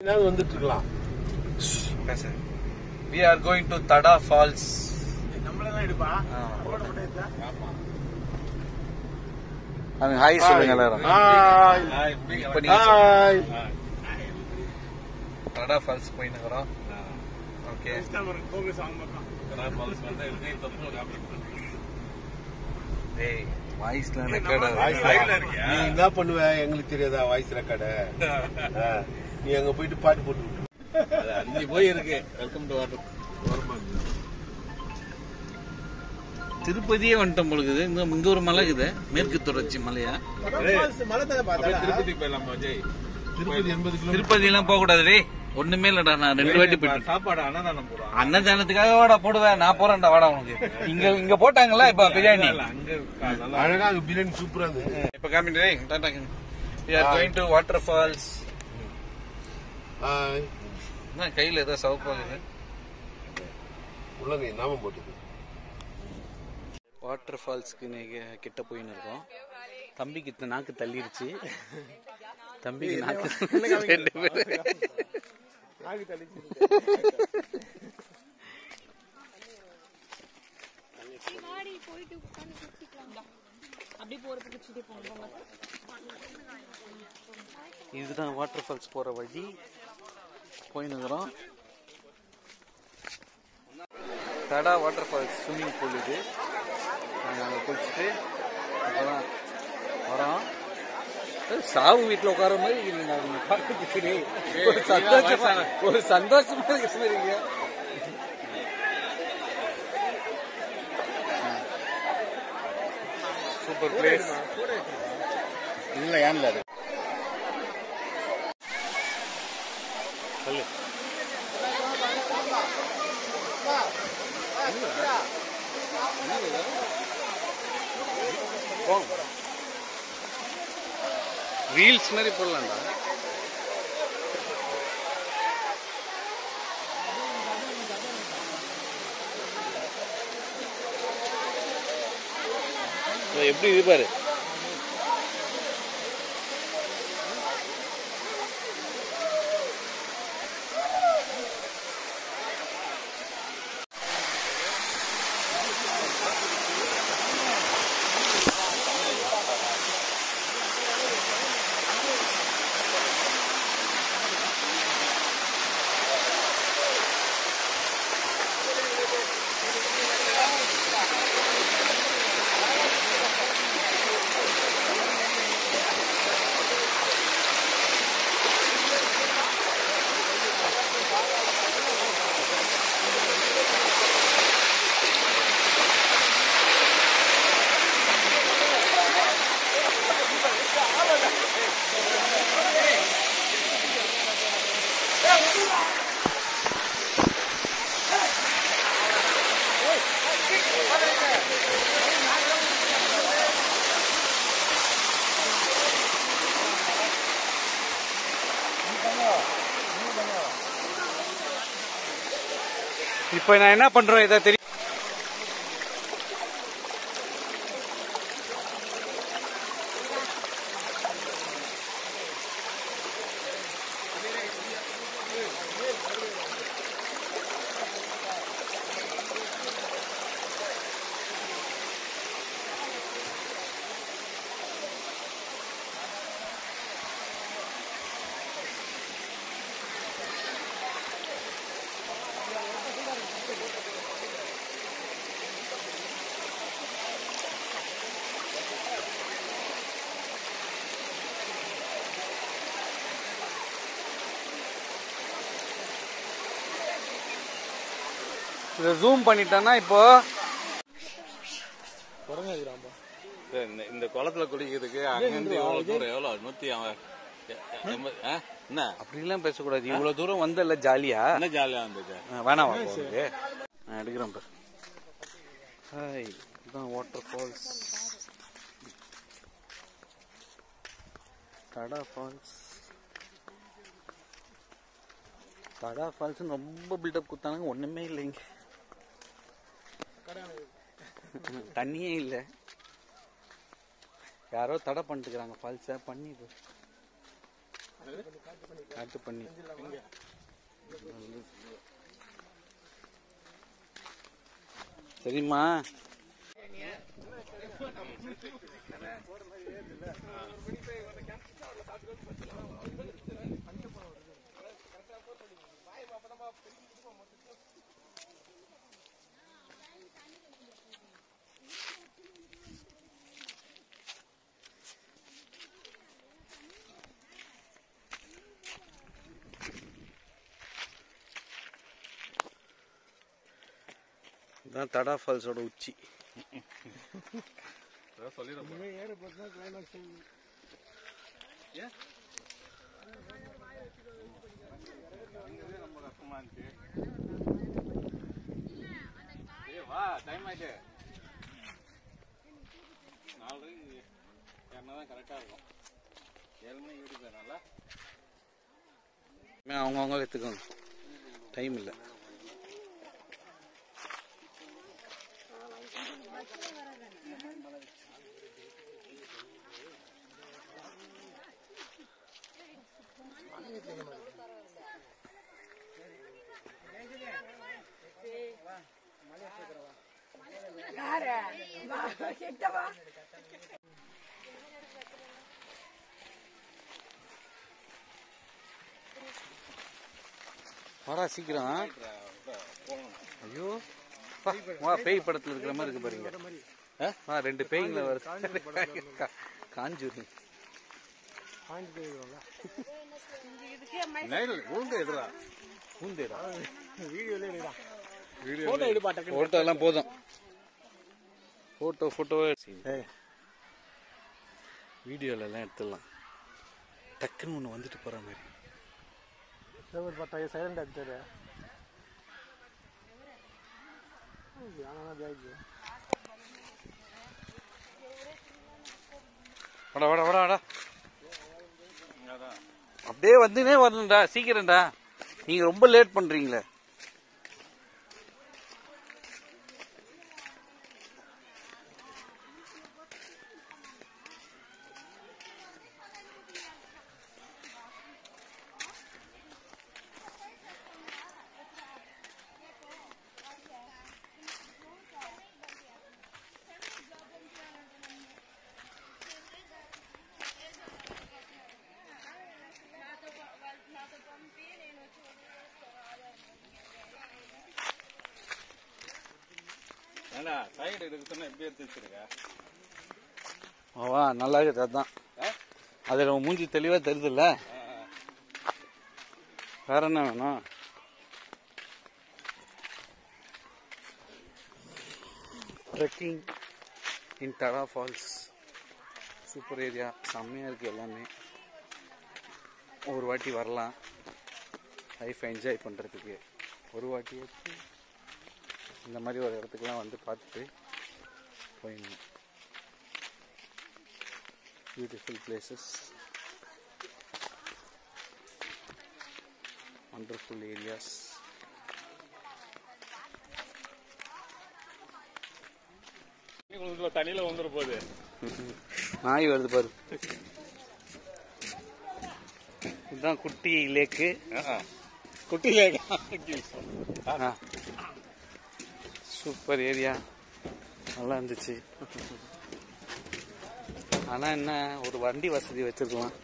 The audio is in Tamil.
வந்துட்டு இருக்கலாம். We are going to Tada Falls. நம்மளெல்லாம் எடுப்பா. அவங்க ஹாய் சொல்லுங்க எல்லாரும். ஹாய். ஹாய். Tada Falls போயினறோம். ஓகே. ஃபோக்கஸ் ஆன் பக்கம். Tada Falls வந்து இருக்கு தப்பு காப்பி. டேய் வாய்ஸ்ல ரெக்கார்ட் நீ என்ன பண்ணுவ எங்களுக்கு தெரியாதா வாய்ஸ் ரெக்கார்டு? நீ அங்க போயிட்டு பாட்டு போட்டு விட்டு அஞ்சு போய் இருக்கு. Welcome to water. திருப்பதியே வந்துட்டோம் பொழுது. இங்க ஒரு மலை இருக்குது, மேற்கு தொடர்ச்சி மலையா. திருப்பதி போயிடலாம் விஜய். திருப்பதி 80 கிலோமீட்டர். திருப்பதி எல்லாம் போக கூடாது. ஒண்ணுமே இல்லடா, நான் 2 வாட்டி போயிட்டேன். சாப்பாடு அன்னதானம் போடுறோம். அன்னதானத்துக்காக வாடா போடுவேன், நான் போறேன்டா வாடா உனக்கு. இங்க போட்டாங்கல்ல இப்ப பிரியாணி. அழகா பிரியாணி சூப்பரா இருக்கு. இப்ப காமிட்டே Tata. We are going to waterfalls. நான் கையில ஏதோ சவப்பாகுது. உள்ளங்க நாம போட்டுது. வாட்டர் ஃபால்ஸ்க்கு கிட்ட போயின்னு இருக்கோம். தம்பிக்கு நாக்கு தள்ளிருச்சு. தம்பிக்கு நாக்கு 2 பேர் நாக்கு தள்ளிச்சு. மாடி போயிட்டு உட்கார்ந்து சுத்திக்கலாம். அப்படியே போறதுக்கு சுத்தி போங்க. இதுதான் வாட்டர் ஃபால்ஸ் போற வழி. போயின்னு இருக்கோம். தடா வாட்டர் ஃபால்ஸ் ஸ்விம்மிங் பூல் இது. நாங்கள் குளிச்சுட்டு அப்போதான் வரோம். சாவு வீட்டில் உட்கார மாதிரி ஒரு சந்தோஷமா இருக்கீங்க. Super place. இல்லை ஏன்ல அது சொல்லு. ரீல்ஸ் மாதிரி போடலாம்டா. எப்படி இது பாரு. இப்ப நான் என்ன பண்றோம் இதை தெரியும். இதை ஜூம் பண்ணிட்டேன்னா இப்போ இந்த குளத்துல குளிக்கிறதுக்கு அங்கிருந்து எவ்வளவு தூரம்? எவ்வளவு 180 என்ன அப்படிலாம் பேசக்கூடாது. இவ்வளவு தூரம் வந்தல ஜாலியா என்ன ஜாலியா வந்தது. வேணாம் போகுது. நான் எடுக்கிறேன் பாரு. ஹாய், இதுதான் வாட்டர் ஃபால்ஸ். தடா ஃபால்ஸ். தடா ஃபால்ஸ் ரொம்ப பில்டப் குத்தானுங்க. ஒண்ணுமே இல்லைங்க, தண்ணியே இல்லை. யாரோ தடை பண்ணிட்டுக்கிறாங்க ஃபால்ஸை. பண்ணி காட்டு பண்ணி. சரிம்மா. இதுதான் தடா ஃபால்ஸோட உச்சி. அவங்கவுங்க எடுத்துக்கோங்க, டைம் இல்லை. வாடா சீக்கிரம். ஐயோ பேய் படத்துல இருக்கிற மாதிரி இருக்கு பாருங்க. 2 பேய்களை வருது. காஞ்சூரி போட்டோ எல்லாம் போதும். போட்டோ வீடியோல எல்லாம் எடுத்துடலாம். டக்குன்னு ஒண்ணு வந்துட்டு போற மாதிரி. சைலண்ட் ஆகிட்டாரு. வாடா அப்படியே வந்துனே வரணும்டா, சீக்கிரம்டா. நீங்க ரொம்ப லேட் பண்றீங்களே. நல்லா இருக்குது. அதுதான் அதுல மூஞ்சி தெளிவா தெரியுதுல்ல. வேற என்ன வேணும்? ட்ரெக்கிங் இன் தடா ஃபால்ஸ் சூப்பர் ஏரியா. செம்மையா இருக்கு எல்லாமே. ஒரு வாட்டி வரலாம் லைஃப் என்ஜாய் பண்றதுக்கு. ஒரு வாட்டி இந்த மாதிரி ஒரு இடத்துக்குலாம் வந்து பார்த்துட்டு போயிடணும். Beautiful places, wonderful areas. தண்ணியில வந்துட போகுது. நாய் வருது பாரு. இதுதான் குட்டி லேக்கு. குட்டி லேக். சூப்பர் ஏரியா, நல்லா இருந்துச்சு. ஆனா என்ன, ஒரு வண்டி வசதி வச்சிருக்கலாம்.